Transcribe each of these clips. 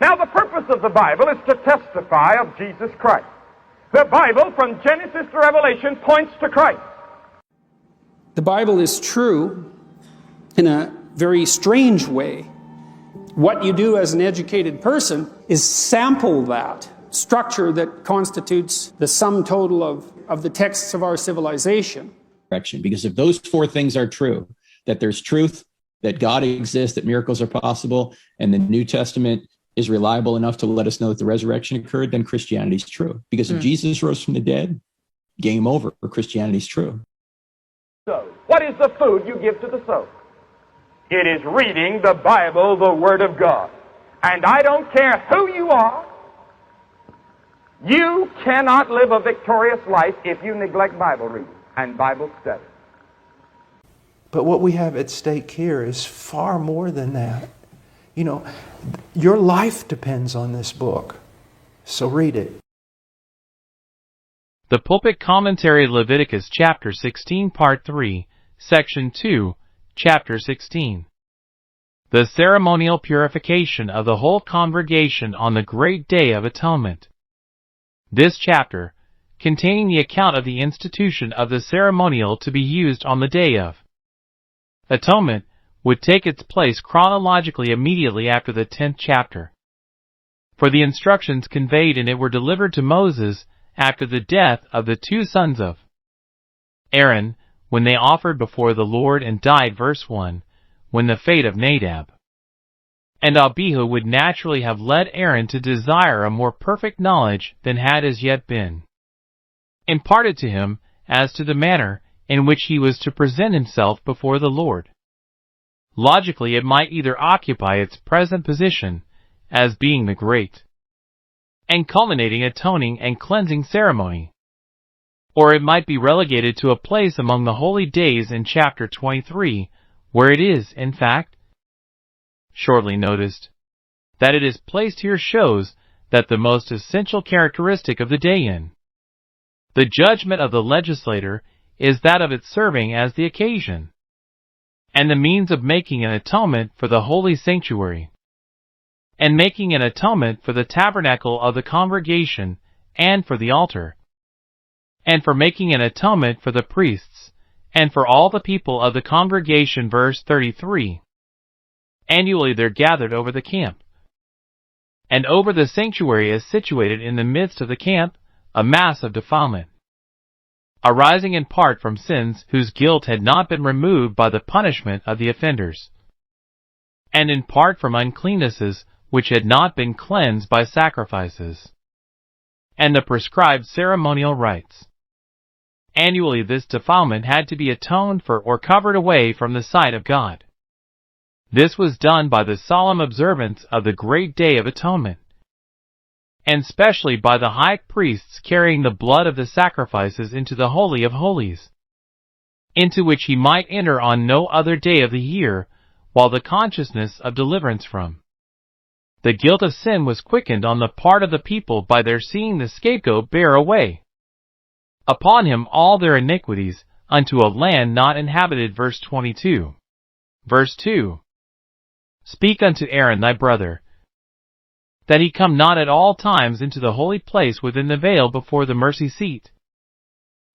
Now, the purpose of the Bible is to testify of Jesus Christ. The Bible, from Genesis to Revelation, points to Christ. The Bible is true in a very strange way. What you do as an educated person is sample that structure that constitutes the sum total of the texts of our civilization. Because if those four things are true, that there's truth, that God exists, that miracles are possible, and the New Testament is reliable enough to let us know that the resurrection occurred, then Christianity is true. Because if Jesus rose from the dead, game over, Christianity is true. So, what is the food you give to the soul? It is reading the Bible, the Word of God. And I don't care who you are, you cannot live a victorious life if you neglect Bible reading and Bible study. But what we have at stake here is far more than that. You know, your life depends on this book. So read it. The Pulpit Commentary, Leviticus chapter 16, part 3, section 2, chapter 16. The ceremonial purification of the whole congregation on the great day of atonement. This chapter, containing the account of the institution of the ceremonial to be used on the day of atonement, would take its place chronologically immediately after the 10th chapter. For the instructions conveyed in it were delivered to Moses after the death of the two sons of Aaron, when they offered before the Lord and died, verse 1, when the fate of Nadab and Abihu would naturally have led Aaron to desire a more perfect knowledge than had as yet been imparted to him as to the manner in which he was to present himself before the Lord. Logically, it might either occupy its present position as being the great and culminating atoning and cleansing ceremony, or it might be relegated to a place among the holy days in chapter 23, where it is, in fact, shortly noticed. That it is placed here shows that the most essential characteristic of the day in the judgment of the legislator is that of its serving as the occasion and the means of making an atonement for the holy sanctuary, and making an atonement for the tabernacle of the congregation and for the altar, and for making an atonement for the priests, and for all the people of the congregation, verse 33. Annually there gathered over the camp, and over the sanctuary is situated in the midst of the camp a mass of defilement, arising in part from sins whose guilt had not been removed by the punishment of the offenders, and in part from uncleannesses which had not been cleansed by sacrifices and the prescribed ceremonial rites. Annually this defilement had to be atoned for or covered away from the sight of God. This was done by the solemn observance of the great day of atonement, and specially by the high priests carrying the blood of the sacrifices into the Holy of Holies, into which he might enter on no other day of the year, while the consciousness of deliverance from the guilt of sin was quickened on the part of the people by their seeing the scapegoat bear away upon him all their iniquities unto a land not inhabited, verse 22. Verse 2. Speak unto Aaron thy brother, that he come not at all times into the holy place within the veil before the mercy seat,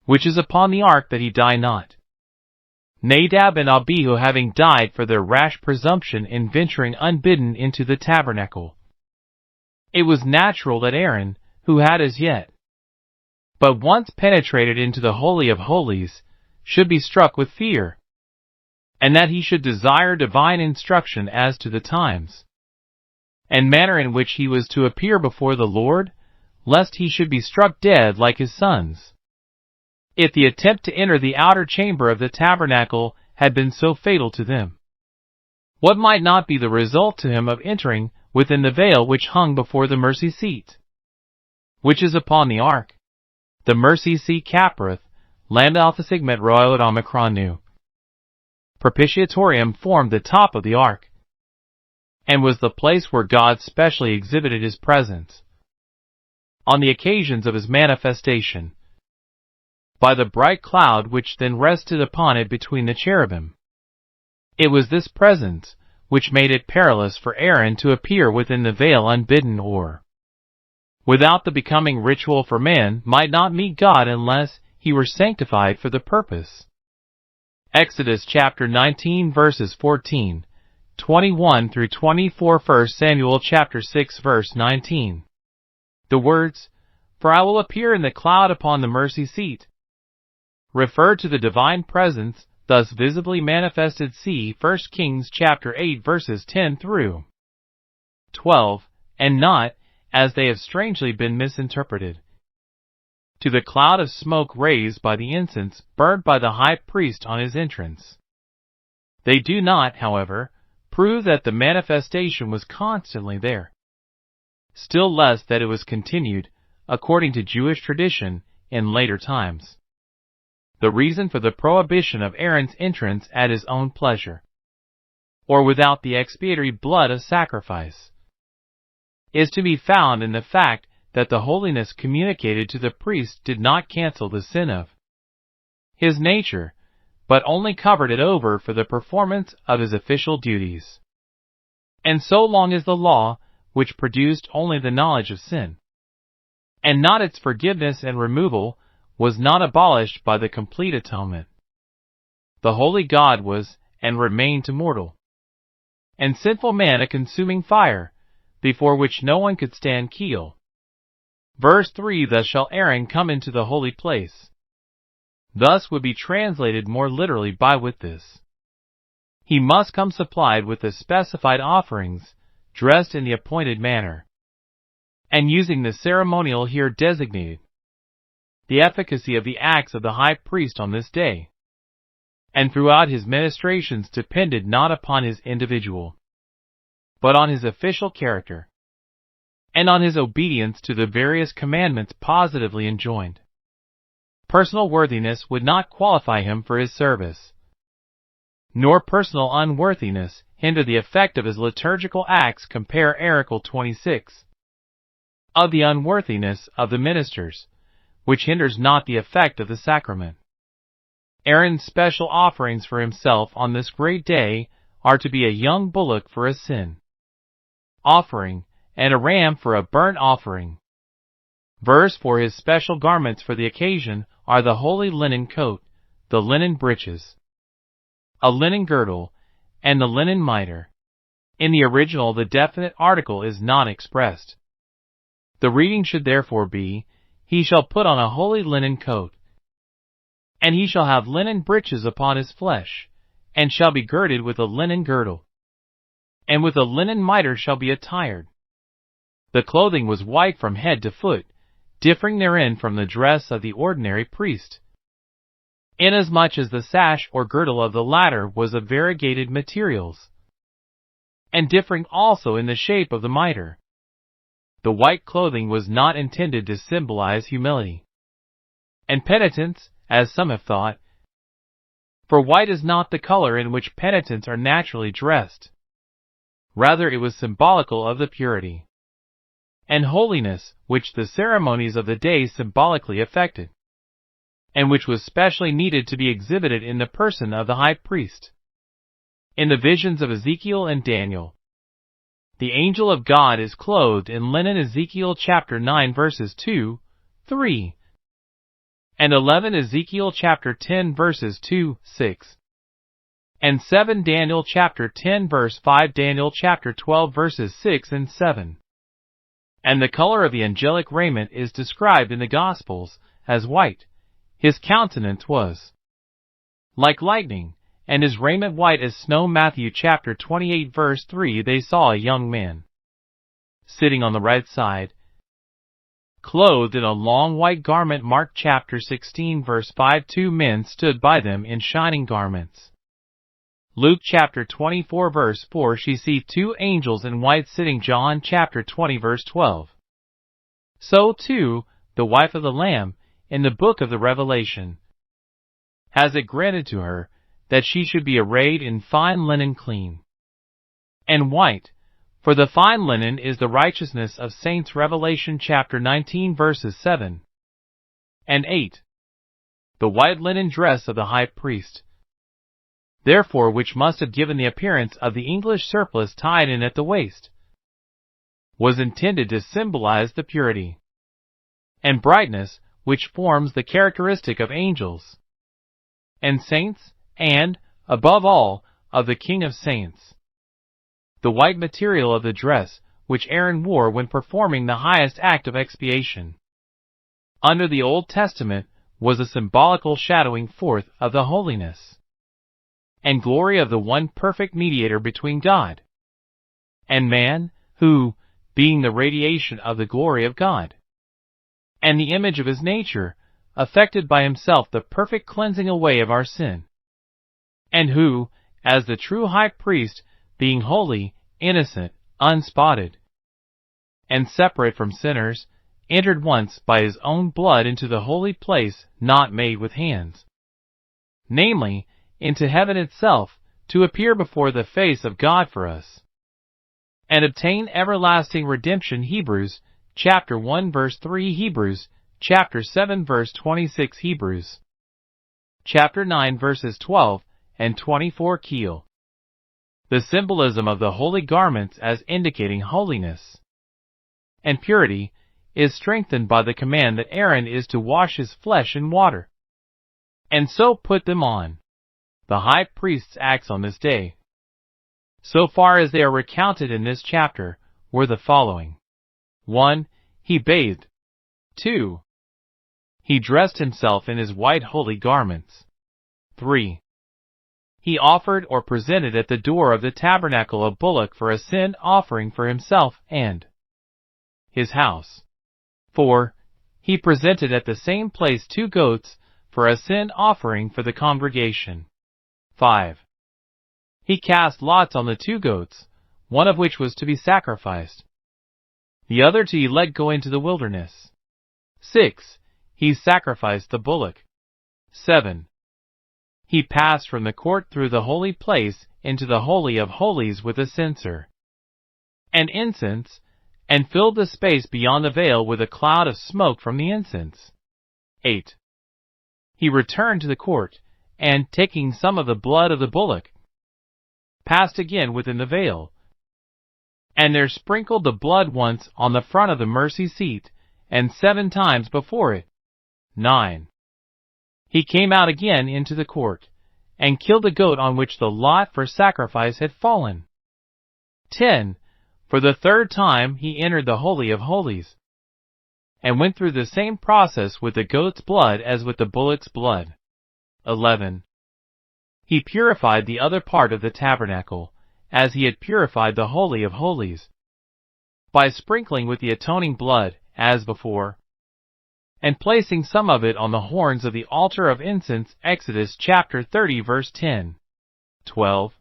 which is upon the ark, that he die not. Nadab and Abihu having died for their rash presumption in venturing unbidden into the tabernacle, it was natural that Aaron, who had as yet but once penetrated into the Holy of Holies, should be struck with fear, and that he should desire divine instruction as to the times and manner in which he was to appear before the Lord, lest he should be struck dead like his sons, if the attempt to enter the outer chamber of the tabernacle had been so fatal to them. What might not be the result to him of entering within the veil which hung before the mercy seat, which is upon the ark? The mercy seat capareth, land alpha sigmet roiod omicron nu. Propitiatorium formed the top of the ark, and was the place where God specially exhibited his presence on the occasions of his manifestation, by the bright cloud which then rested upon it between the cherubim. It was this presence which made it perilous for Aaron to appear within the veil unbidden, or without the becoming ritual, for man might not meet God unless he were sanctified for the purpose. Exodus chapter 19 verses 14, 21 through 24, 1 Samuel chapter 6 verse 19. The words, "For I will appear in the cloud upon the mercy seat," refer to the divine presence thus visibly manifested. See 1 Kings chapter 8 verses 10 through 12, and not, as they have strangely been misinterpreted, to the cloud of smoke raised by the incense burnt by the high priest on his entrance. They do not, however, prove that the manifestation was constantly there, still less that it was continued, according to Jewish tradition, in later times. The reason for the prohibition of Aaron's entrance at his own pleasure, or without the expiatory blood of sacrifice, is to be found in the fact that the holiness communicated to the priest did not cancel the sin of his nature, but only covered it over for the performance of his official duties. And so long as the law, which produced only the knowledge of sin, and not its forgiveness and removal, was not abolished by the complete atonement, the holy God was and remained to mortal and sinful man a consuming fire, before which no one could stand keel. Verse 3, "Thus shall Aaron come into the holy place." Thus would be translated more literally by "with this." He must come supplied with the specified offerings, dressed in the appointed manner, and using the ceremonial here designated. The efficacy of the acts of the high priest on this day and throughout his ministrations depended not upon his individual, but on his official character, and on his obedience to the various commandments positively enjoined. Personal worthiness would not qualify him for his service, nor personal unworthiness hinder the effect of his liturgical acts. Compare Article 26. Of the unworthiness of the ministers, which hinders not the effect of the sacrament. Aaron's special offerings for himself on this great day are to be a young bullock for a sin offering, and a ram for a burnt offering. Verse 4, his special garments for the occasion are the holy linen coat, the linen breeches, a linen girdle, and the linen mitre. In the original, the definite article is not expressed. The reading should therefore be, "He shall put on a holy linen coat, and he shall have linen breeches upon his flesh, and shall be girded with a linen girdle, and with a linen mitre shall be attired." The clothing was white from head to foot, differing therein from the dress of the ordinary priest, inasmuch as the sash or girdle of the latter was of variegated materials, and differing also in the shape of the mitre. The white clothing was not intended to symbolize humility and penitence, as some have thought, for white is not the color in which penitents are naturally dressed. Rather, it was symbolical of the purity and holiness which the ceremonies of the day symbolically affected, and which was specially needed to be exhibited in the person of the high priest. In the visions of Ezekiel and Daniel, the angel of God is clothed in linen. Ezekiel chapter 9 verses 2, 3, and 11. Ezekiel chapter 10 verses 2, 6, and 7. Daniel chapter 10 verse 5. Daniel chapter 12 verses 6 and 7. And the color of the angelic raiment is described in the Gospels as white. His countenance was like lightning, and his raiment white as snow. Matthew chapter 28 verse 3. They saw a young man sitting on the right side, clothed in a long white garment. Mark chapter 16 verse 5. 2 men stood by them in shining garments. Luke chapter 24 verse 4. She see 2 angels in white sitting. John chapter 20 verse 12. So too, the wife of the Lamb, in the book of the Revelation, has it granted to her that she should be arrayed in fine linen, clean and white, for the fine linen is the righteousness of saints. Revelation chapter 19 verses 7 and 8. The white linen dress of the high priest therefore which must have given the appearance of the English surplice tied in at the waist, was intended to symbolize the purity and brightness which forms the characteristic of angels and saints, and, above all, of the King of Saints. The white material of the dress which Aaron wore when performing the highest act of expiation under the Old Testament was a symbolical shadowing forth of the holiness and glory of the one perfect mediator between God and man, who, being the radiation of the glory of God and the image of his nature, effected by himself the perfect cleansing away of our sin, and who, as the true high priest, being holy, innocent, unspotted, and separate from sinners, entered once by his own blood into the holy place not made with hands, namely, into heaven itself, to appear before the face of God for us, and obtain everlasting redemption. Hebrews chapter 1 verse 3, Hebrews chapter 7 verse 26, Hebrews chapter 9 verses 12 and 24. Keel. The symbolism of the holy garments as indicating holiness and purity is strengthened by the command that Aaron is to wash his flesh in water, and so put them on. The high priest's acts on this day, so far as they are recounted in this chapter, were the following. 1. He bathed. 2. He dressed himself in his white holy garments. 3. He offered or presented at the door of the tabernacle a bullock for a sin offering for himself and his house. 4. He presented at the same place 2 goats for a sin offering for the congregation. 5. He cast lots on the 2 goats, one of which was to be sacrificed, the other to be let go into the wilderness. 6. He sacrificed the bullock. 7. He passed from the court through the holy place into the Holy of Holies with a censer and incense, and filled the space beyond the veil with a cloud of smoke from the incense. 8. He returned to the court, and, taking some of the blood of the bullock, passed again within the veil, and there sprinkled the blood once on the front of the mercy seat, and 7 times before it. 9. He came out again into the court, and killed the goat on which the lot for sacrifice had fallen. 10. For the 3rd time he entered the Holy of Holies, and went through the same process with the goat's blood as with the bullock's blood. 11. He purified the other part of the tabernacle, as he had purified the Holy of Holies, by sprinkling with the atoning blood, as before, and placing some of it on the horns of the altar of incense. Exodus chapter 30 verse 10. 12.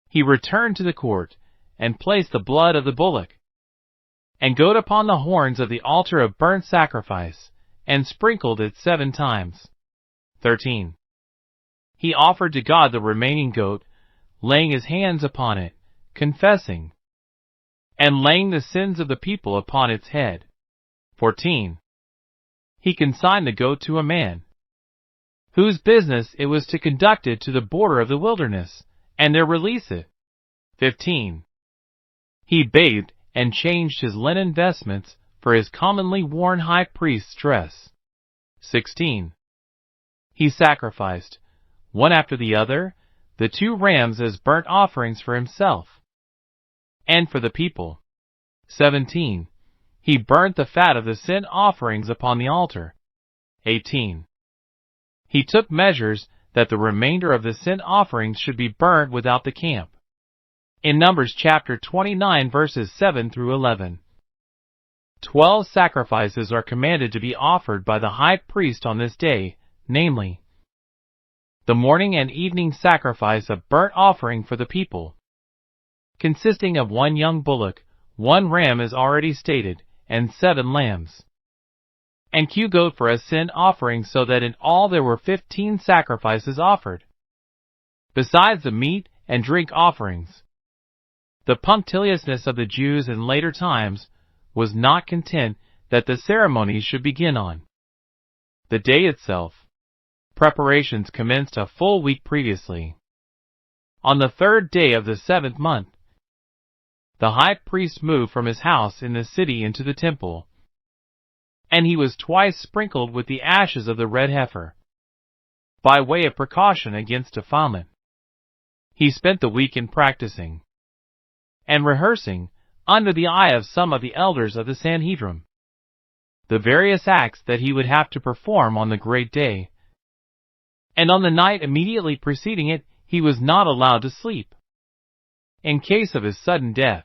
He returned to the court, and placed the blood of the bullock and goat upon the horns of the altar of burnt sacrifice, and sprinkled it 7 times. 13. He offered to God the remaining goat, laying his hands upon it, confessing, and laying the sins of the people upon its head. 14. He consigned the goat to a man, whose business it was to conduct it to the border of the wilderness, and there release it. 15. He bathed and changed his linen vestments for his commonly worn high priest's dress. 16. He sacrificed, one after the other, the 2 rams as burnt offerings for himself and for the people. 17. He burnt the fat of the sin offerings upon the altar. 18. He took measures that the remainder of the sin offerings should be burnt without the camp. In Numbers chapter 29 verses 7 through 11. 12 sacrifices are commanded to be offered by the high priest on this day, namely, the morning and evening sacrifice of burnt offering for the people, consisting of 1 young bullock, 1 ram as already stated, and 7 lambs, and 2 goat for a sin offering, so that in all there were 15 sacrifices offered, besides the meat and drink offerings. The punctiliousness of the Jews in later times was not content that the ceremonies should begin on the day itself. Preparations commenced a full week previously. On the 3rd day of the 7th month, the high priest moved from his house in the city into the temple, and he was twice sprinkled with the ashes of the red heifer, by way of precaution against defilement. He spent the week in practicing and rehearsing, under the eye of some of the elders of the Sanhedrin, the various acts that he would have to perform on the great day. And on the night immediately preceding it, he was not allowed to sleep. In case of his sudden death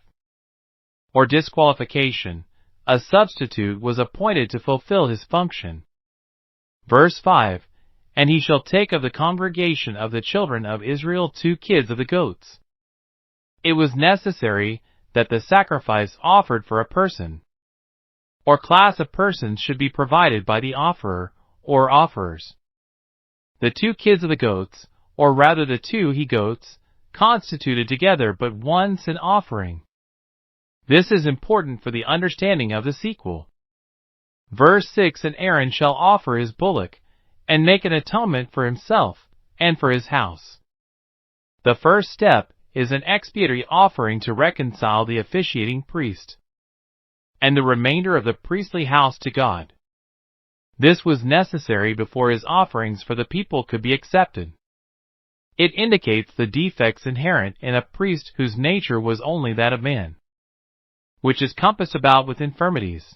or disqualification, a substitute was appointed to fulfill his function. Verse 5, "And he shall take of the congregation of the children of Israel 2 kids of the goats." It was necessary that the sacrifice offered for a person or class of persons should be provided by the offerer or offerers. The 2 kids of the goats, or rather the 2 he-goats, constituted together but one sin offering. This is important for the understanding of the sequel. Verse 6, "And Aaron shall offer his bullock, and make an atonement for himself and for his house." The first step is an expiatory offering to reconcile the officiating priest and the remainder of the priestly house to God. This was necessary before his offerings for the people could be accepted. It indicates the defects inherent in a priest whose nature was only that of man, which is compassed about with infirmities.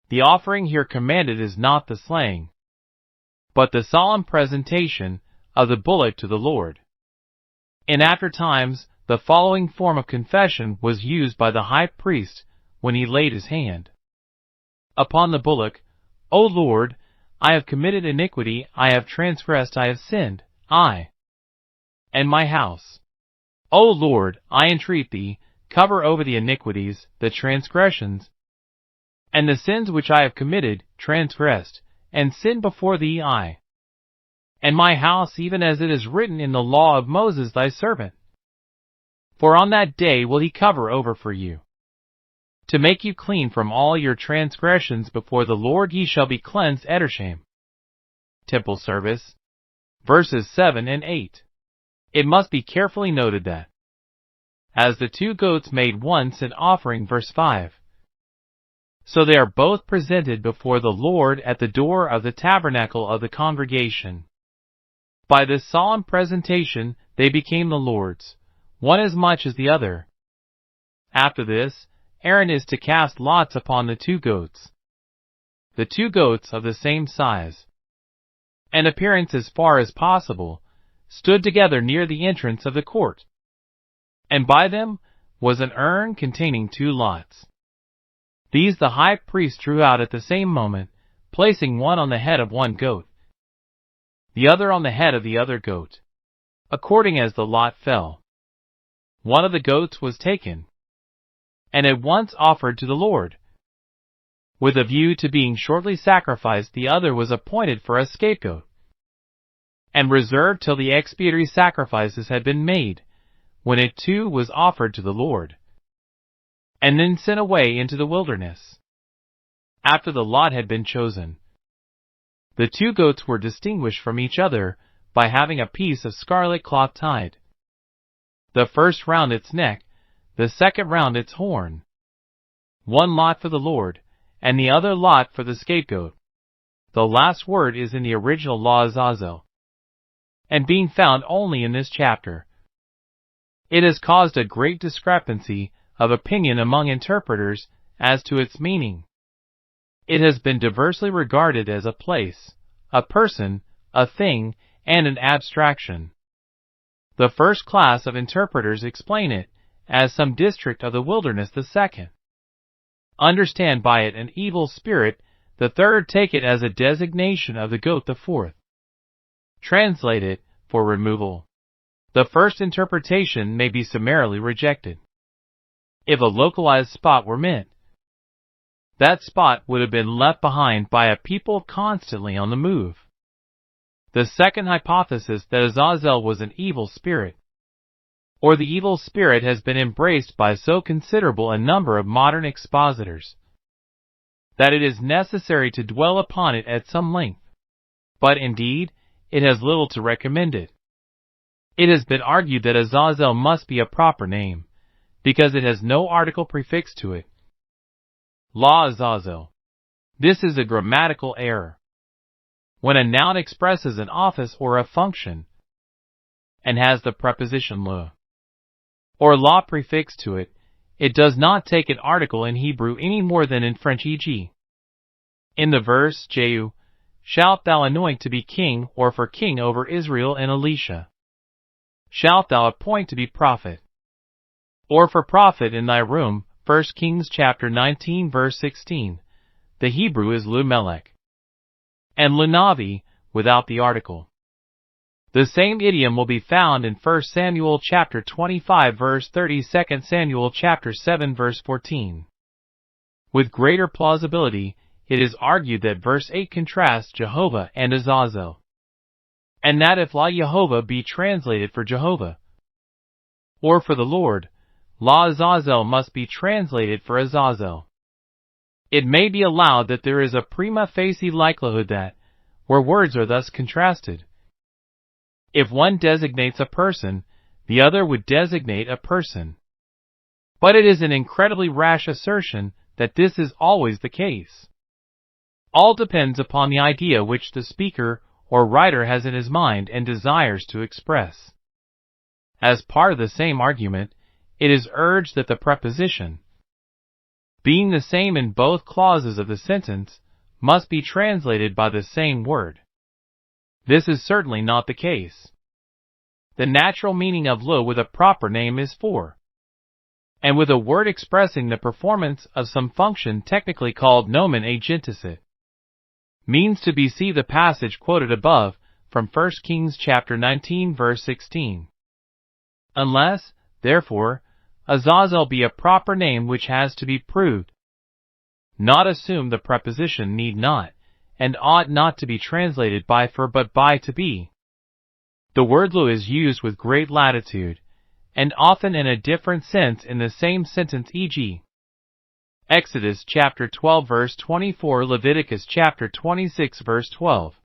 The offering here commanded is not the slaying, but the solemn presentation of the bullock to the Lord. In after times, the following form of confession was used by the high priest when he laid his hand upon the bullock: "O Lord, I have committed iniquity, I have transgressed, I have sinned, I and my house. O Lord, I entreat thee, cover over the iniquities, the transgressions, and the sins which I have committed, transgressed, and sinned before thee, I and my house, even as it is written in the law of Moses thy servant. For on that day will he cover over for you, to make you clean from all your transgressions before the Lord ye shall be cleansed edershem." Temple service. Verses 7 and 8. It must be carefully noted that, as the 2 goats made one sin offering, verse 5, so they are both presented before the Lord at the door of the tabernacle of the congregation. By this solemn presentation they became the Lord's, one as much as the other. After this, Aaron is to cast lots upon the 2 goats. The 2 goats of the same size and appearance as far as possible stood together near the entrance of the court, and by them was an urn containing 2 lots. These the high priest drew out at the same moment, placing one on the head of one goat, the other on the head of the other goat, according as the lot fell. One of the goats was taken, and at once offered to the Lord. With a view to being shortly sacrificed, the other was appointed for a scapegoat, and reserved till the expiatory sacrifices had been made, when it too was offered to the Lord, and then sent away into the wilderness. After the lot had been chosen, the 2 goats were distinguished from each other by having a piece of scarlet cloth tied, the first round its neck, the second round its horn. One lot for the Lord, and the other lot for the scapegoat. The last word is in the original law Azazel, and being found only in this chapter. It has caused a great discrepancy of opinion among interpreters as to its meaning. It has been diversely regarded as a place, a person, a thing, and an abstraction. The first class of interpreters explain it as some district of the wilderness. The second understand by it an evil spirit. The third take it as a designation of the goat. The fourth translate it for removal. The first interpretation may be summarily rejected. If a localized spot were meant, that spot would have been left behind by a people constantly on the move. The second hypothesis, that Azazel was an evil spirit, or the evil spirit, has been embraced by so considerable a number of modern expositors that it is necessary to dwell upon it at some length. But indeed, it has little to recommend it. It has been argued that Azazel must be a proper name, because it has no article prefixed to it. La Azazel. This is a grammatical error. When a noun expresses an office or a function, and has the preposition le or la prefixed to it, it does not take an article in Hebrew any more than in French, e.g. in the verse, Jehu, shalt thou anoint to be king, or for king over Israel, and Elisha, shalt thou appoint to be prophet, or for prophet in thy room, 1 Kings chapter 19 verse 16. The Hebrew is lu melech, and lu navi, without the article. The same idiom will be found in 1 Samuel chapter 25 verse 30, 2 Samuel chapter 7 verse 14. With greater plausibility, it is argued that verse 8 contrasts Jehovah and Azazel, and that if La Yehovah be translated for Jehovah, or for the Lord, La Azazel must be translated for Azazel. It may be allowed that there is a prima facie likelihood that, where words are thus contrasted, if one designates a person, the other would designate a person. But it is an incredibly rash assertion that this is always the case. All depends upon the idea which the speaker or writer has in his mind and desires to express. As part of the same argument, it is urged that the preposition, being the same in both clauses of the sentence, must be translated by the same word. This is certainly not the case. The natural meaning of lu with a proper name is for, and with a word expressing the performance of some function technically called nomen agenticit, means to be. See the passage quoted above from 1 Kings chapter 19 verse 16. Unless, therefore, Azazel be a proper name which has to be proved, not assume, the preposition need not, and ought not to be translated by for but by to be. The word lu is used with great latitude, and often in a different sense in the same sentence, e.g. Exodus chapter 12 verse 24, Leviticus chapter 26 verse 12.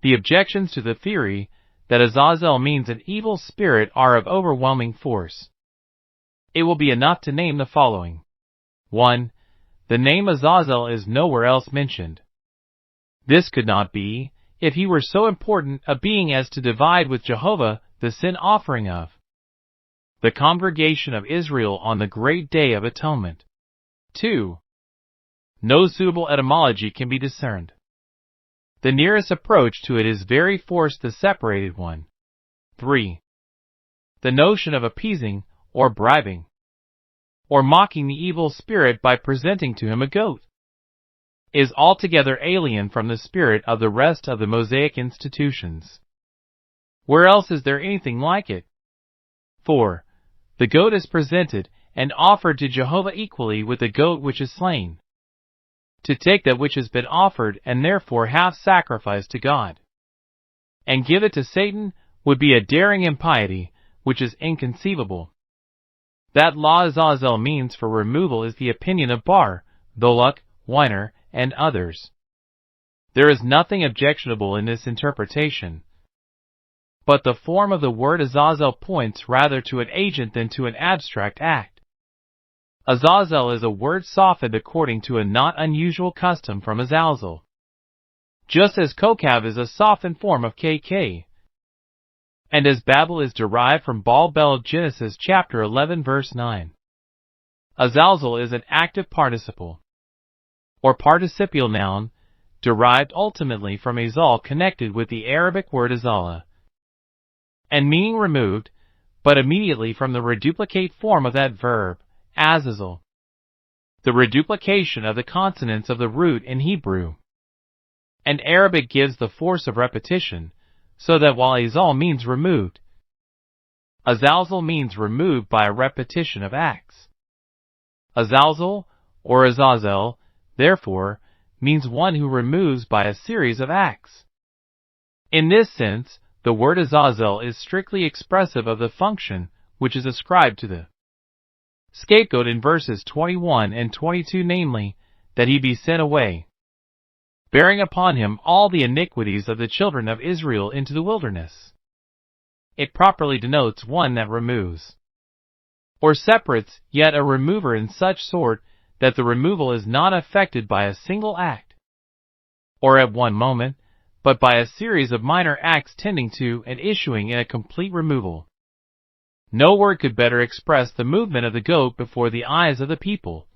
The objections to the theory that Azazel means an evil spirit are of overwhelming force. It will be enough to name the following. 1. The name Azazel is nowhere else mentioned. This could not be, if he were so important a being as to divide with Jehovah the sin offering of the congregation of Israel on the great day of atonement. 2. No suitable etymology can be discerned. The nearest approach to it is very forced, the separated one. 3. The notion of appeasing, or bribing, or mocking the evil spirit by presenting to him a goat, is altogether alien from the spirit of the rest of the Mosaic institutions. Where else is there anything like it? 4. The goat is presented and offered to Jehovah equally with the goat which is slain. To take that which has been offered and therefore half sacrificed to God, and give it to Satan, would be a daring impiety which is inconceivable. That La Azazel means for removal is the opinion of Bar, Tholuck, Weiner, and others. There is nothing objectionable in this interpretation, but the form of the word Azazel points rather to an agent than to an abstract act. Azazel is a word softened according to a not unusual custom from Azazel, just as Kokav is a softened form of KK, and as Babel is derived from Baal-Bel, Genesis chapter 11 verse 9. Azazel is an active participle, or participial noun, derived ultimately from Azal, connected with the Arabic word Azala, and meaning removed, but immediately from the reduplicate form of that verb, Azazel, the reduplication of the consonants of the root in Hebrew. And Arabic gives the force of repetition, so that while Azal means removed, Azazel means removed by a repetition of acts. Azazel, or Azazel, therefore, means one who removes by a series of acts. In this sense, the word Azazel is strictly expressive of the function which is ascribed to the scapegoat in verses 21 and 22, namely, that he be sent away, bearing upon him all the iniquities of the children of Israel into the wilderness. it properly denotes one that removes, or separates, yet a remover in such sort that the removal is not effected by a single act, or at one moment, but by a series of minor acts tending to and issuing in a complete removal. No word could better express the movement of the goat before the eyes of the people,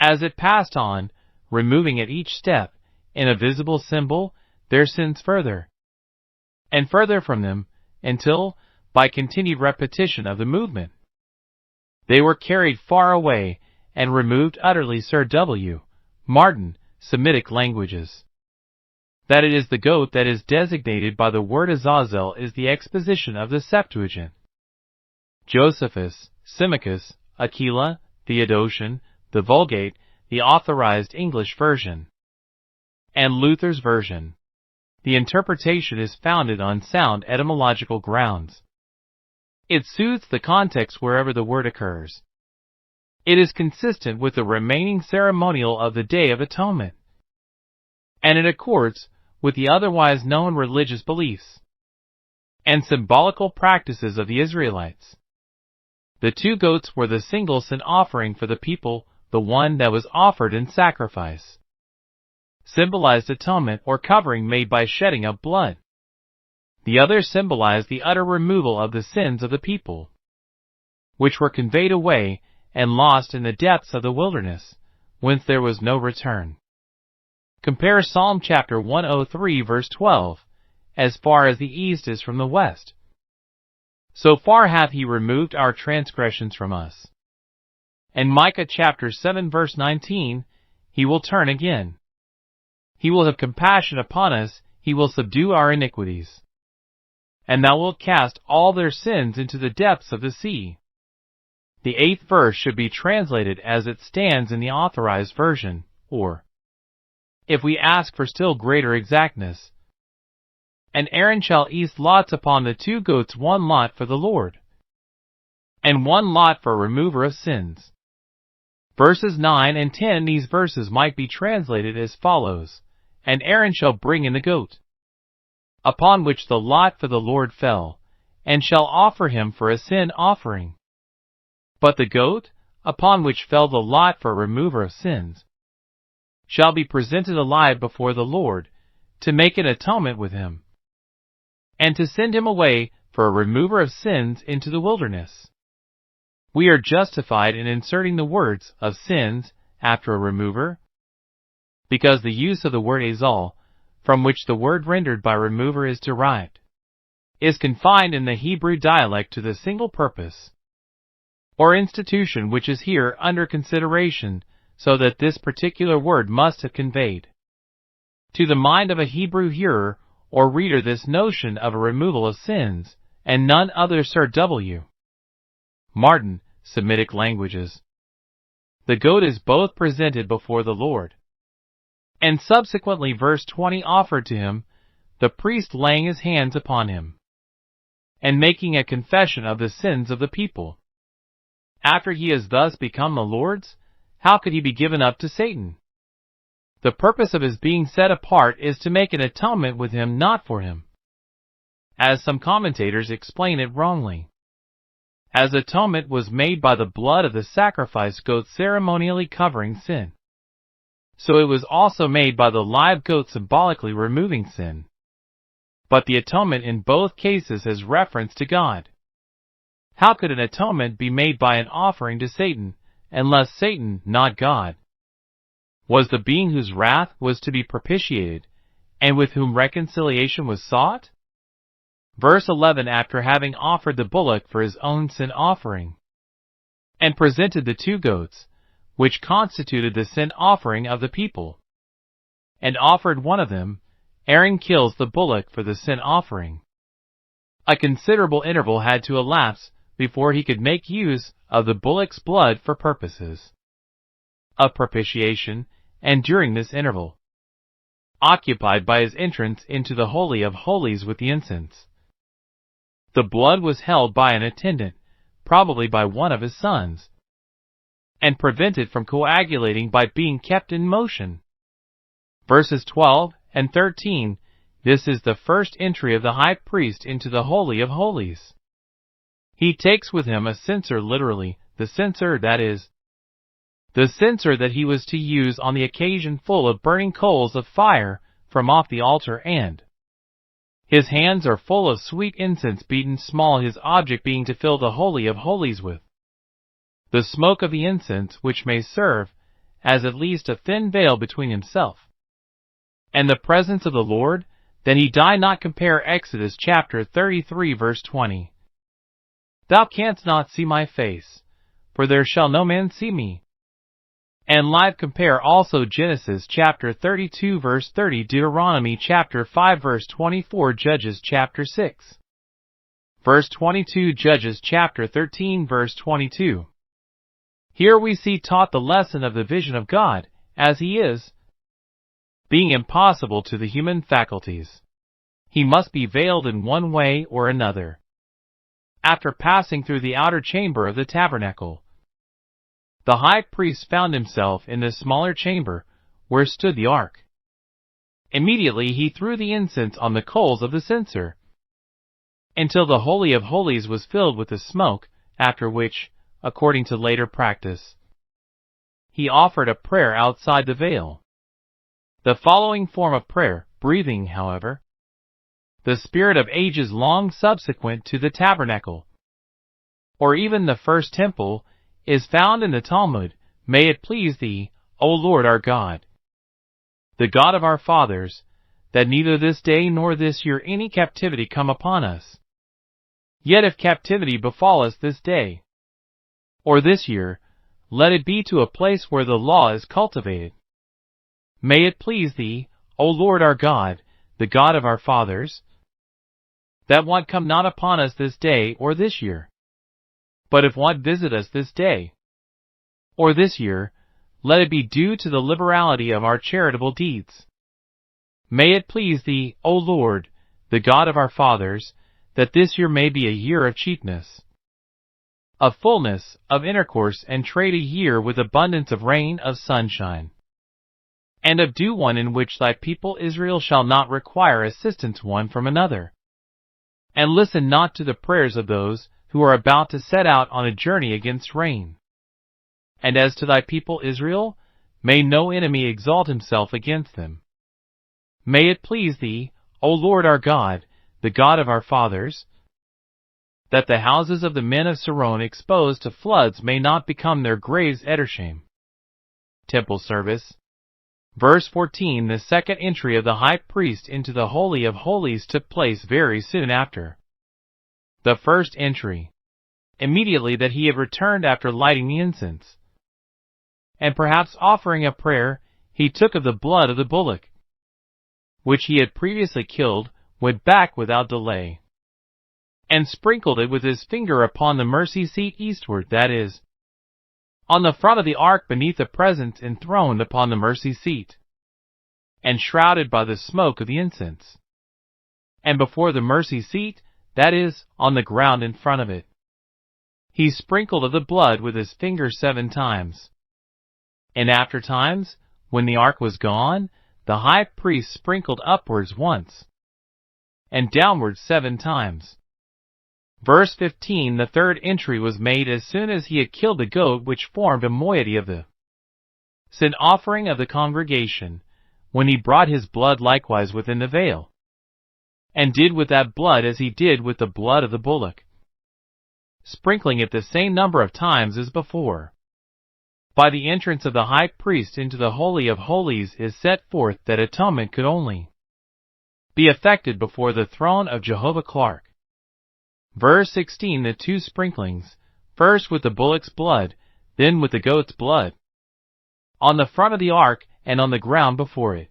as it passed on, removing at each step, in a visible symbol, their sins further and further from them, until, by continued repetition of the movement, they were carried far away and removed utterly. Sir W. Martin, Semitic Languages. That it is the goat that is designated by the word Azazel is the exposition of the Septuagint. Josephus, Symmachus, Aquila, Theodotion, the Vulgate, the Authorized English Version, and Luther's Version. The interpretation is founded on sound etymological grounds. It suits the context wherever the word occurs. It is consistent with the remaining ceremonial of the Day of Atonement, and it accords with the otherwise known religious beliefs and symbolical practices of the Israelites. The two goats were the single sin offering for the people, the one that was offered in sacrifice symbolized atonement or covering made by shedding of blood. The other symbolized the utter removal of the sins of the people, which were conveyed away and lost in the depths of the wilderness, whence there was no return. Compare Psalm chapter 103 verse 12, as far as the east is from the west, so far hath he removed our transgressions from us. And Micah chapter 7 verse 19, he will turn again. He will have compassion upon us, he will subdue our iniquities. And thou wilt cast all their sins into the depths of the sea. The 8th verse should be translated as it stands in the Authorized Version, or, if we ask for still greater exactness, and Aaron shall east lots upon the two goats, one lot for the Lord, and one lot for a remover of sins. Verses 9 and 10, these verses might be translated as follows: And Aaron shall bring in the goat, upon which the lot for the Lord fell, and shall offer him for a sin offering. But the goat, upon which fell the lot for a remover of sins, shall be presented alive before the Lord, to make an atonement with him, and to send him away for a remover of sins into the wilderness. We are justified in inserting the words of sins after a remover, because the use of the word azal, from which the word rendered by remover is derived, is confined in the Hebrew dialect to the single purpose or institution which is here under consideration, so that this particular word must have conveyed to the mind of a Hebrew hearer or reader this notion of a removal of sins, and none other. Sir W. Martin, Semitic Languages. The goat is both presented before the Lord, and subsequently verse 20 offered to him, the priest laying his hands upon him, and making a confession of the sins of the people. After he has thus become the Lord's, how could he be given up to Satan? The purpose of his being set apart is to make an atonement with him, not for him, as some commentators explain it wrongly. As atonement was made by the blood of the sacrifice goat ceremonially covering sin, so it was also made by the live goat symbolically removing sin. But the atonement in both cases has reference to God. How could an atonement be made by an offering to Satan, unless Satan, not God, was the being whose wrath was to be propitiated, and with whom reconciliation was sought? Verse 11, after having offered the bullock for his own sin offering, and presented the two goats, which constituted the sin offering of the people, and offered one of them, Aaron kills the bullock for the sin offering. A considerable interval had to elapse before he could make use of the bullock's blood for purposes of propitiation, and during this interval, occupied by his entrance into the Holy of Holies with the incense, the blood was held by an attendant, probably by one of his sons, and prevented from coagulating by being kept in motion. Verses 12 and 13, This is the first entry of the high priest into the Holy of Holies. He takes with him a censer, literally, the censer, that is, the censer that he was to use on the occasion, full of burning coals of fire from off the altar, and his hands are full of sweet incense beaten small, his object being to fill the Holy of Holies with the smoke of the incense, which may serve as at least a thin veil between himself and the presence of the Lord, that he die not. Compare Exodus chapter 33 verse 20. Thou canst not see my face, for there shall no man see me. And live compare also Genesis chapter 32 verse 30, Deuteronomy chapter 5 verse 24, Judges chapter 6 verse 22, Judges chapter 13 verse 22. Here we see taught the lesson of the vision of God, as he is, being impossible to the human faculties. He must be veiled in one way or another. After passing through the outer chamber of the tabernacle, the high priest found himself in the smaller chamber where stood the ark. Immediately he threw the incense on the coals of the censer, until the Holy of Holies was filled with the smoke, after which, according to later practice, he offered a prayer outside the veil. The following form of prayer, breathing, however, the spirit of ages long subsequent to the tabernacle, or even the first temple, is found in the Talmud. May it please thee, O Lord our God, the God of our fathers, that neither this day nor this year any captivity come upon us. Yet if captivity befall us this day, or this year, let it be to a place where the law is cultivated. May it please thee, O Lord our God, the God of our fathers, that want come not upon us this day or this year. But if want visit us this day or this year, let it be due to the liberality of our charitable deeds. May it please thee, O Lord, the God of our fathers, that this year may be a year of cheapness, of fullness, of intercourse and trade, a year with abundance of rain, of sunshine, and of dew, one in which thy people Israel shall not require assistance one from another. And listen not to the prayers of those who are about to set out on a journey against rain. And as to thy people Israel, may no enemy exalt himself against them. May it please thee, O Lord our God, the God of our fathers, that the houses of the men of Saron exposed to floods may not become their graves Edersheim. Temple service. Verse 14. The second entry of the high priest into the Holy of Holies took place very soon after the first entry, immediately that he had returned after lighting the incense, and perhaps offering a prayer, he took of the blood of the bullock, which he had previously killed, went back without delay, and sprinkled it with his finger upon the mercy seat eastward, that is, on the front of the ark beneath the presence enthroned upon the mercy seat, and shrouded by the smoke of the incense, and before the mercy seat, that is, on the ground in front of it. He sprinkled of the blood with his finger 7 times. And after times, when the ark was gone, the high priest sprinkled upwards once, and downwards 7 times. Verse 15. The third entry was made as soon as he had killed the goat which formed a moiety of the sin offering of the congregation, when he brought his blood likewise within the veil, and did with that blood as he did with the blood of the bullock, sprinkling it the same number of times as before. By the entrance of the high priest into the Holy of Holies is set forth that atonement could only be effected before the throne of Jehovah Clark. Verse 16. The 2 sprinklings, first with the bullock's blood, then with the goat's blood, on the front of the ark and on the ground before it,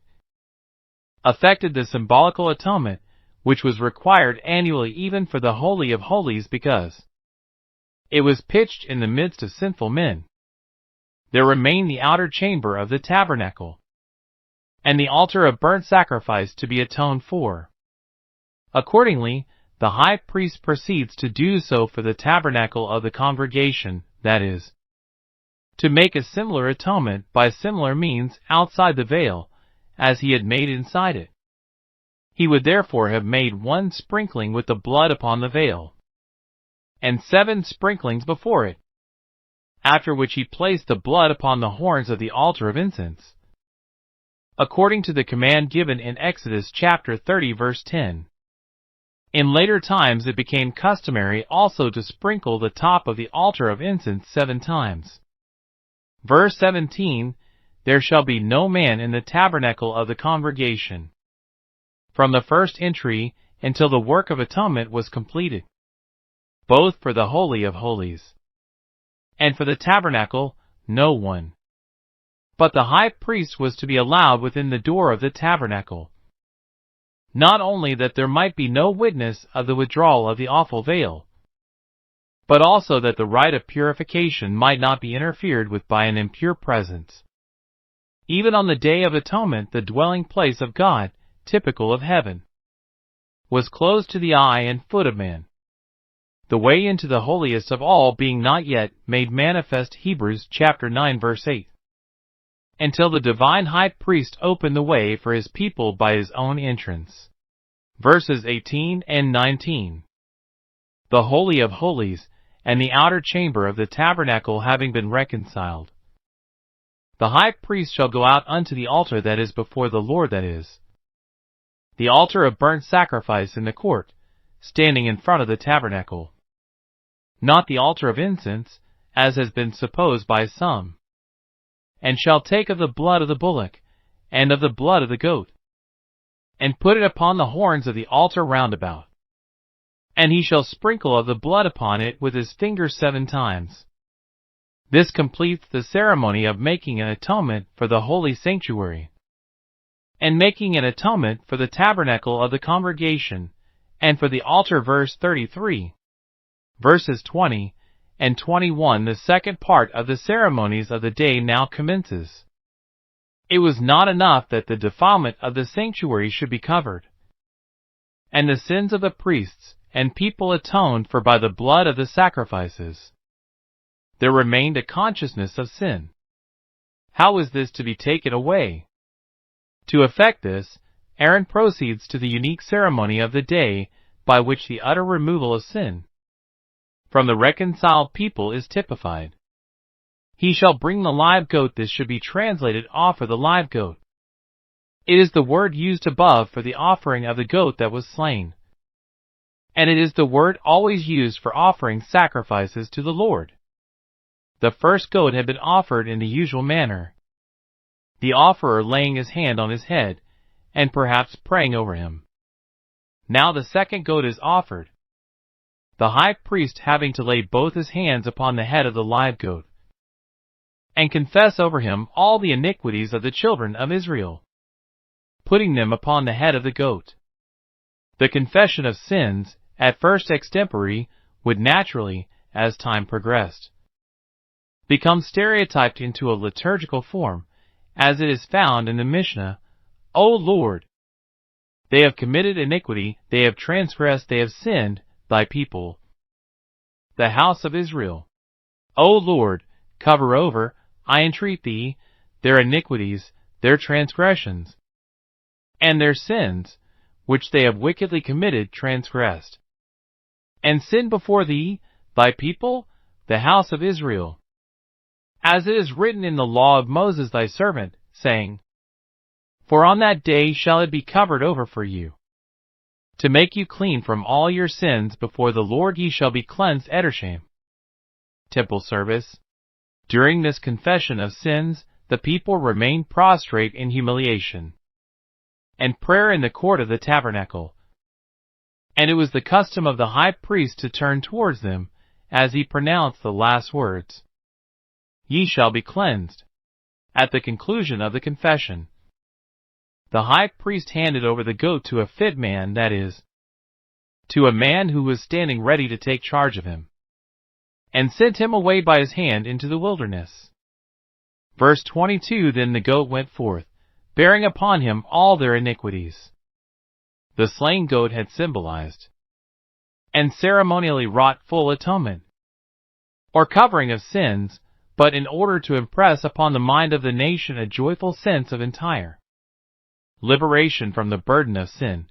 effected the symbolical atonement which was required annually even for the Holy of Holies, because it was pitched in the midst of sinful men. There remained the outer chamber of the tabernacle, and the altar of burnt sacrifice to be atoned for. Accordingly, the high priest proceeds to do so for the tabernacle of the congregation, that is, to make a similar atonement by similar means outside the veil, as he had made inside it. He would therefore have made 1 sprinkling with the blood upon the veil, and 7 sprinklings before it, after which he placed the blood upon the horns of the altar of incense, according to the command given in Exodus chapter 30 verse 10. In later times it became customary also to sprinkle the top of the altar of incense 7 times. Verse 17, there shall be no man in the tabernacle of the congregation, from the first entry until the work of atonement was completed, both for the Holy of Holies and for the tabernacle, no one. But the high priest was to be allowed within the door of the tabernacle, not only that there might be no witness of the withdrawal of the awful veil, but also that the rite of purification might not be interfered with by an impure presence. Even on the Day of Atonement, the dwelling place of God, typical of heaven, was closed to the eye and foot of man, the way into the holiest of all being not yet made manifest, Hebrews chapter 9 verse 8, until the divine high priest opened the way for his people by his own entrance. Verses 18 and 19. The Holy of Holies and the outer chamber of the tabernacle having been reconciled, the high priest shall go out unto the altar that is before the Lord, that is, the altar of burnt sacrifice in the court, standing in front of the tabernacle, not the altar of incense, as has been supposed by some, and shall take of the blood of the bullock, and of the blood of the goat, and put it upon the horns of the altar round about. And he shall sprinkle of the blood upon it with his finger 7 times. This completes the ceremony of making an atonement for the holy sanctuary, and making an atonement for the tabernacle of the congregation, and for the altar. Verse 33. Verses 20 and 21. The second part of the ceremonies of the day now commences. It was not enough that the defilement of the sanctuary should be covered, and the sins of the priests and people atoned for by the blood of the sacrifices. There remained a consciousness of sin. How is this to be taken away? To effect this, Aaron proceeds to the unique ceremony of the day by which the utter removal of sin from the reconciled people is typified. He shall bring the live goat. This should be translated offer the live goat. It is the word used above for the offering of the goat that was slain, and it is the word always used for offering sacrifices to the Lord. The first goat had been offered in the usual manner, the offerer laying his hand on his head and perhaps praying over him. Now the second goat is offered, the high priest having to lay both his hands upon the head of the live goat and confess over him all the iniquities of the children of Israel, putting them upon the head of the goat. The confession of sins, at first extempore, would naturally, as time progressed, become stereotyped into a liturgical form, as it is found in the Mishnah, O Lord, they have committed iniquity, they have transgressed, they have sinned, thy people, the house of Israel. O Lord, cover over, I entreat thee, their iniquities, their transgressions, and their sins, which they have wickedly committed, transgressed, and sinned before thee, thy people, the house of Israel. As it is written in the law of Moses thy servant, saying, For on that day shall it be covered over for you, to make you clean from all your sins before the Lord ye shall be cleansed. Edershem. Temple service. During this confession of sins, the people remained prostrate in humiliation and prayer in the court of the tabernacle, and it was the custom of the high priest to turn towards them as he pronounced the last words, Ye shall be cleansed. At the conclusion of the confession, the high priest handed over the goat to a fit man, that is, to a man who was standing ready to take charge of him, and sent him away by his hand into the wilderness. Verse 22. Then the goat went forth, bearing upon him all their iniquities. The slain goat had symbolized and ceremonially wrought full atonement, or covering of sins, but in order to impress upon the mind of the nation a joyful sense of entire liberation from the burden of sin,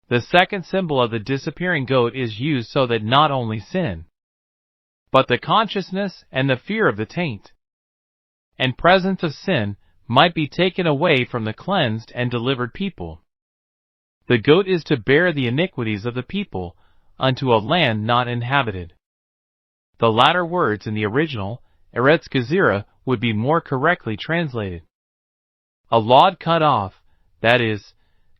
The second symbol of the disappearing goat is used so that not only sin, but the consciousness and the fear of the taint and presence of sin might be taken away from the cleansed and delivered people. The goat is to bear the iniquities of the people unto a land not inhabited. The latter words in the original, Eretz Gezerah, would be more correctly translated. A lod cut off, that is,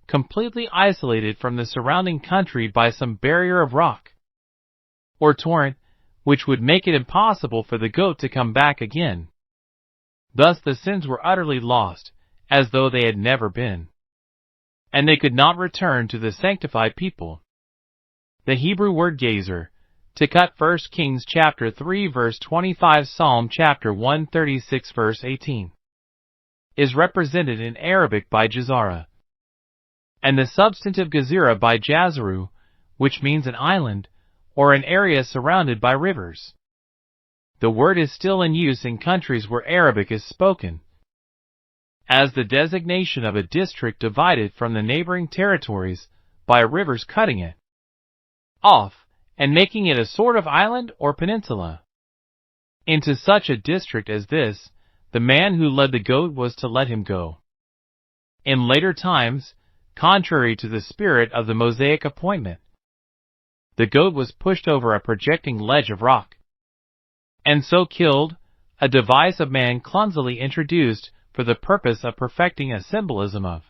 completely isolated from the surrounding country by some barrier of rock or torrent, which would make it impossible for the goat to come back again. Thus the sins were utterly lost, as though they had never been, and they could not return to the sanctified people. The Hebrew word gazer, to cut 1 Kings chapter 3 verse 25, Psalm chapter 136 verse 18, is represented in Arabic by Jazara, and the substantive Gezerah by Jazaru, which means an island or an area surrounded by rivers. The word is still in use in countries where Arabic is spoken, as the designation of a district divided from the neighboring territories by rivers cutting it off and making it a sort of island or peninsula. Into such a district as this, the man who led the goat was to let him go. In later times, contrary to the spirit of the Mosaic appointment, the goat was pushed over a projecting ledge of rock, and so killed, a device of man clumsily introduced for the purpose of perfecting a symbolism of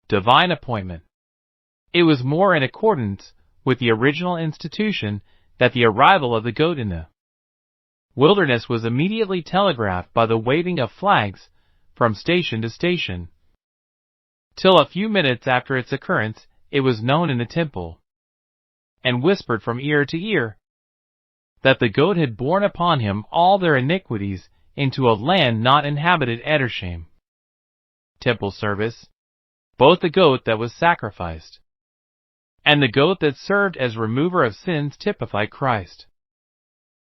divine appointment. It was more in accordance with the original institution that the arrival of the goat in the wilderness was immediately telegraphed by the waving of flags from station to station. Till a few minutes after its occurrence, it was known in the temple, and whispered from ear to ear, that the goat had borne upon him all their iniquities into a land not inhabited. Edersheim. Temple service. Both the goat that was sacrificed and the goat that served as remover of sins typify Christ.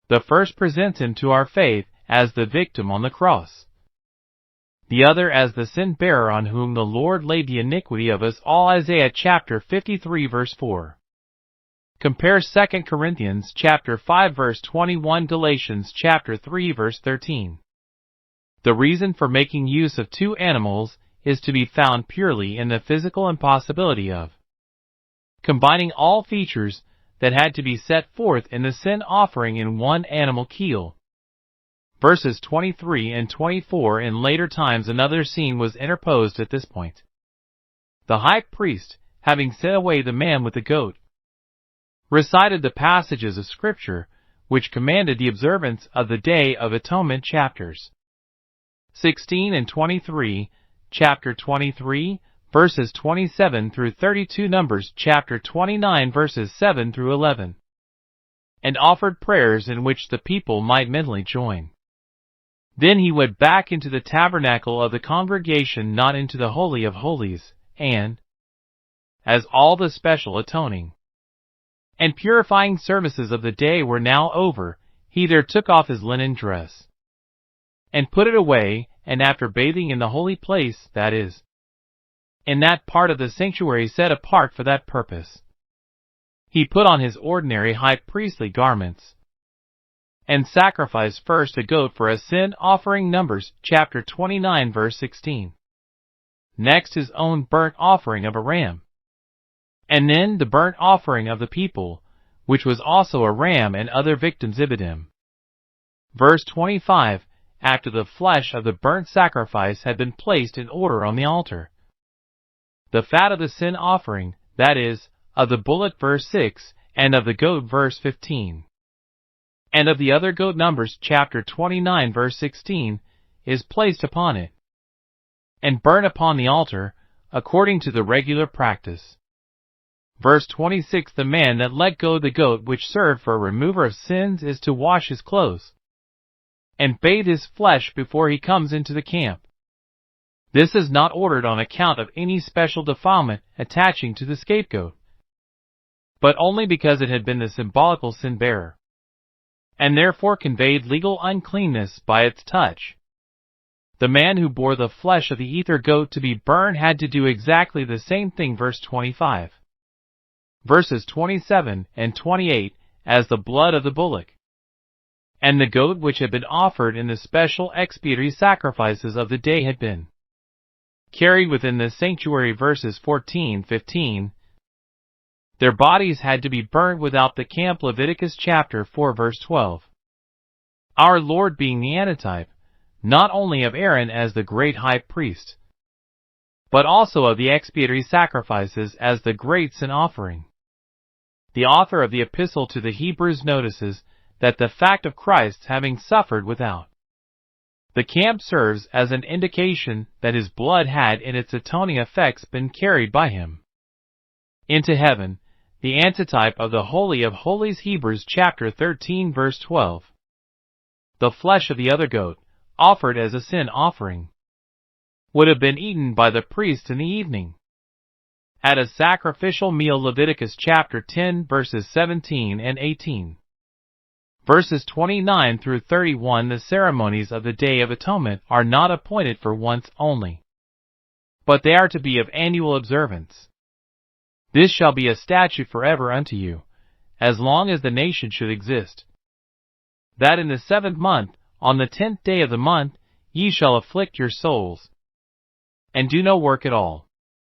The first presents him to our faith as the victim on the cross, the other as the sin-bearer on whom the Lord laid the iniquity of us all. Isaiah chapter 53 verse 4. Compare 2 Corinthians chapter 5 verse 21, Galatians chapter 3 verse 13. The reason for making use of two animals is to be found purely in the physical impossibility of combining all features that had to be set forth in the sin offering in one animal kill. Verses 23 and 24. In later times another scene was interposed at this point. The high priest, having sent away the man with the goat, recited the passages of Scripture which commanded the observance of the Day of Atonement, chapters 16 and 23, chapter 23, verses 27 through 32, Numbers chapter 29 verses 7 through 11, and offered prayers in which the people might mentally join. Then he went back into the tabernacle of the congregation, not into the Holy of Holies, and, as all the special atoning and purifying services of the day were now over, he there took off his linen dress and put it away, and after bathing in the holy place, that is, in that part of the sanctuary set apart for that purpose, he put on his ordinary high priestly garments, and sacrificed first a goat for a sin offering. Numbers chapter 29 verse 16. Next his own burnt offering of a ram, and then the burnt offering of the people, which was also a ram, and other victims Ibidim. Verse 25. After the flesh of the burnt sacrifice had been placed in order on the altar, the fat of the sin offering, that is, of the bullock, verse 6, and of the goat, verse 15, and of the other goat, Numbers chapter 29 verse 16, is placed upon it, and burnt upon the altar, according to the regular practice. Verse 26. The man that let go the goat which served for a remover of sins is to wash his clothes, and bathe his flesh before he comes into the camp. This is not ordered on account of any special defilement attaching to the scapegoat, but only because it had been the symbolical sin-bearer, and therefore conveyed legal uncleanness by its touch. The man who bore the flesh of the ether goat to be burned had to do exactly the same thing. Verse 25. verses 27 and 28, as the blood of the bullock, and the goat which had been offered in the special expiatory sacrifices of the day had been carried within the sanctuary, verses 14-15. Their bodies had to be burned without the camp, Leviticus chapter 4 verse 12. Our Lord being the antitype, not only of Aaron as the great high priest, but also of the expiatory sacrifices as the great sin offering. The author of the Epistle to the Hebrews notices that the fact of Christ's having suffered without the camp serves as an indication that his blood had in its atoning effects been carried by him into heaven, the antitype of the Holy of Holies, Hebrews chapter 13 verse 12. The flesh of the other goat, offered as a sin offering, would have been eaten by the priest in the evening at a sacrificial meal, Leviticus chapter 10 verses 17 and 18. Verses 29 through 31. The ceremonies of the Day of Atonement are not appointed for once only, but they are to be of annual observance. This shall be a statute forever unto you, as long as the nation should exist, that in the 7th month, on the 10th day of the month, ye shall afflict your souls, and do no work at all.